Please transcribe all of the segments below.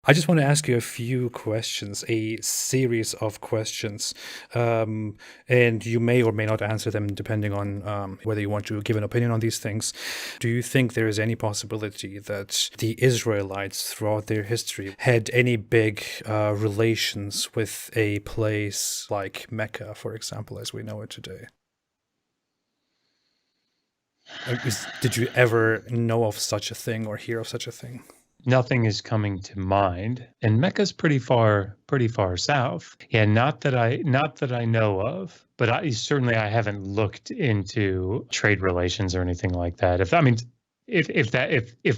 I just want to ask you a few questions, a series of questions, and you may or may not answer them depending on whether you want to give an opinion on these things. Do you think there is any possibility that the Israelites throughout their history had any big relations with a place like Mecca, for example, as we know it today? Did you ever know of such a thing or hear of such a thing? Nothing is coming to mind, and Mecca's pretty far south. Yeah, not that I know of, but I haven't looked into trade relations or anything like that. If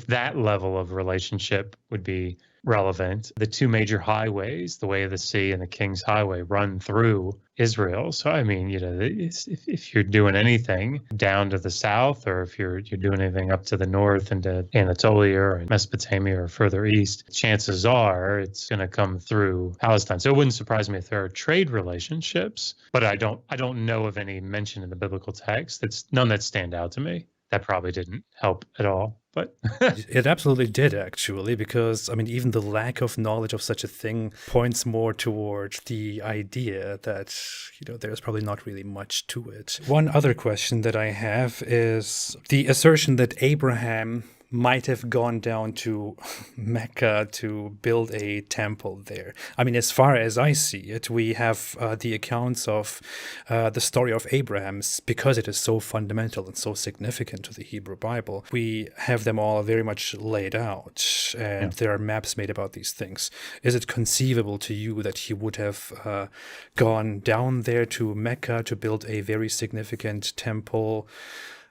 that level of relationship would be relevant, the two major highways, the Way of the Sea and the King's Highway, run through Israel. So I mean, if you're doing anything down to the south, or if you're doing anything up to the north into Anatolia or Mesopotamia or further east, chances are it's going to come through Palestine. So it wouldn't surprise me if there are trade relationships, but I don't know of any mention in the biblical text. That's none that stand out to me. That probably didn't help at all, but It absolutely did, actually, because, I mean, even the lack of knowledge of such a thing points more toward the idea that, there's probably not really much to it. One other question that I have is the assertion that Abraham might have gone down to Mecca to build a temple there. I mean, as far as I see it, we have the accounts of the story of Abraham, because it is so fundamental and so significant to the Hebrew Bible. We have them all very much laid out, and there are maps made about these things. Is it conceivable to you that he would have gone down there to Mecca to build a very significant temple?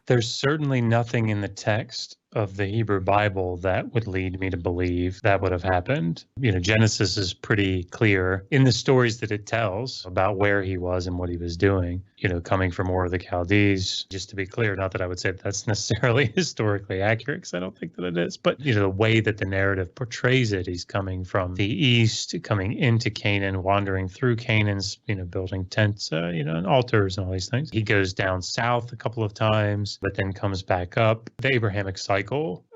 There's certainly nothing in the text of the Hebrew Bible that would lead me to believe that would have happened. Genesis is pretty clear in the stories that it tells about where he was and what he was doing, coming from Ur of the Chaldees. Just to be clear, not that I would say that's necessarily historically accurate, because I don't think that it is, but, the way that the narrative portrays it, he's coming from the east, coming into Canaan, wandering through Canaan's, building tents, and altars and all these things. He goes down south a couple of times, but then comes back up. The Abrahamic cycle,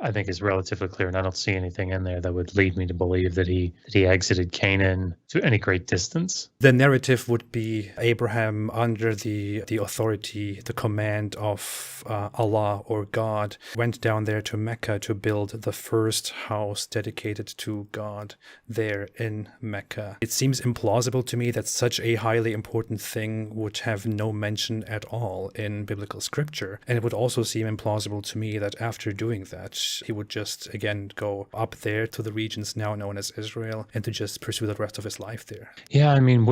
I think, is relatively clear, and I don't see anything in there that would lead me to believe that he exited Canaan to any great distance. The narrative would be Abraham under the authority, the command of Allah or God, went down there to Mecca to build the first house dedicated to God there in Mecca. It seems implausible to me that such a highly important thing would have no mention at all in biblical scripture. And it would also seem implausible to me that after doing that, he would just again go up there to the regions now known as Israel and to just pursue the rest of his life there. Yeah, I mean,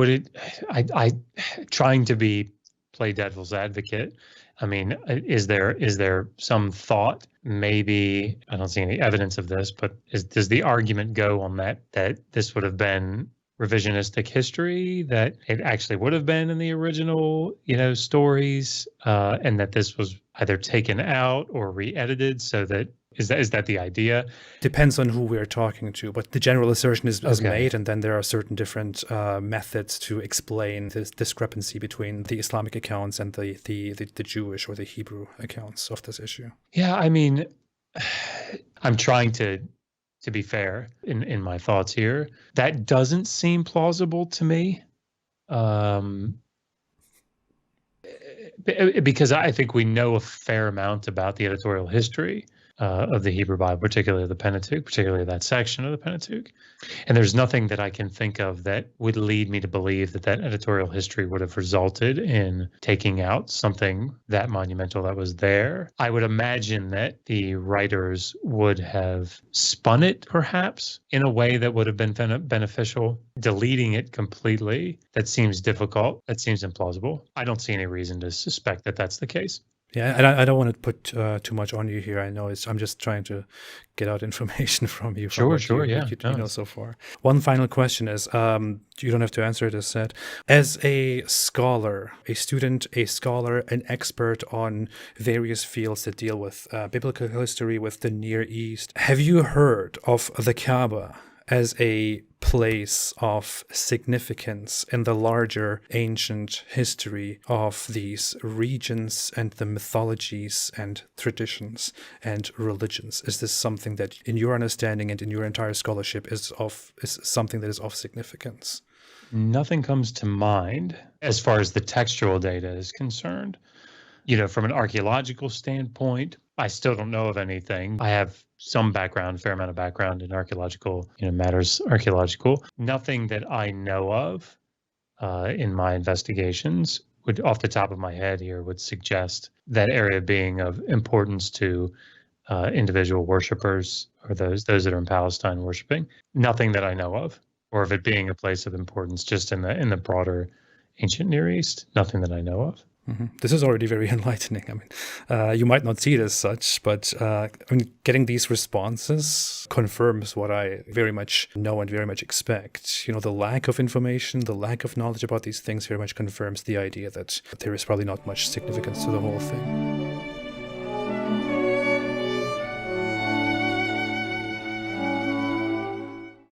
I trying to play devil's advocate. I mean, is there some thought? Maybe I don't see any evidence of this, but does the argument go on that this would have been revisionistic history, that it actually would have been in the original, stories, and that this was either taken out or re-edited so that is that the idea? Depends on who we're talking to, but the general assertion is made, and then there are certain different methods to explain this discrepancy between the Islamic accounts and the Jewish or the Hebrew accounts of this issue. Yeah, I mean, I'm trying to be fair in my thoughts here. That doesn't seem plausible to me. Because I think we know a fair amount about the editorial history of the Hebrew Bible, particularly the Pentateuch, particularly that section of the Pentateuch. And there's nothing that I can think of that would lead me to believe that editorial history would have resulted in taking out something that monumental that was there. I would imagine that the writers would have spun it, perhaps, in a way that would have been beneficial. Deleting it completely, that seems difficult. That seems implausible. I don't see any reason to suspect that that's the case. Yeah, and I don't want to put too much on you here. I know I'm just trying to get out information from you. Sure, yeah. You know so far. One final question is, you don't have to answer it as said. As a scholar, a student, a scholar, an expert on various fields that deal with biblical history, with the Near East, have you heard of the Kaaba as a place of significance in the larger ancient history of these regions and the mythologies and traditions and religions? Is this something that, in your understanding and in your entire scholarship, is something that is of significance? Nothing comes to mind as far as the textual data is concerned. From an archaeological standpoint, I still don't know of anything. I have some background, fair amount of background in archaeological, matters archaeological. Nothing that I know of in my investigations would, off the top of my head here, would suggest that area being of importance to individual worshipers or those that are in Palestine worshiping. Nothing that I know of, or of it being a place of importance just in the broader ancient Near East. Nothing that I know of. Mm-hmm. This is already very enlightening. You might not see it as such, but getting these responses confirms what I very much know and very much expect. The lack of information, the lack of knowledge about these things very much confirms the idea that there is probably not much significance to the whole thing.